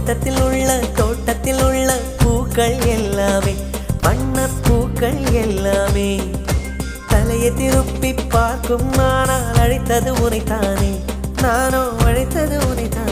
தோட்டத்தில் உள்ள பூக்கள் எல்லாமே வண்ணப்பூக்கள் எல்லாமே தலையை திருப்பி பார்க்கும் ஆனால் அழைத்தது உனைத்தானே நானோ அழைத்தது உனைத்தானே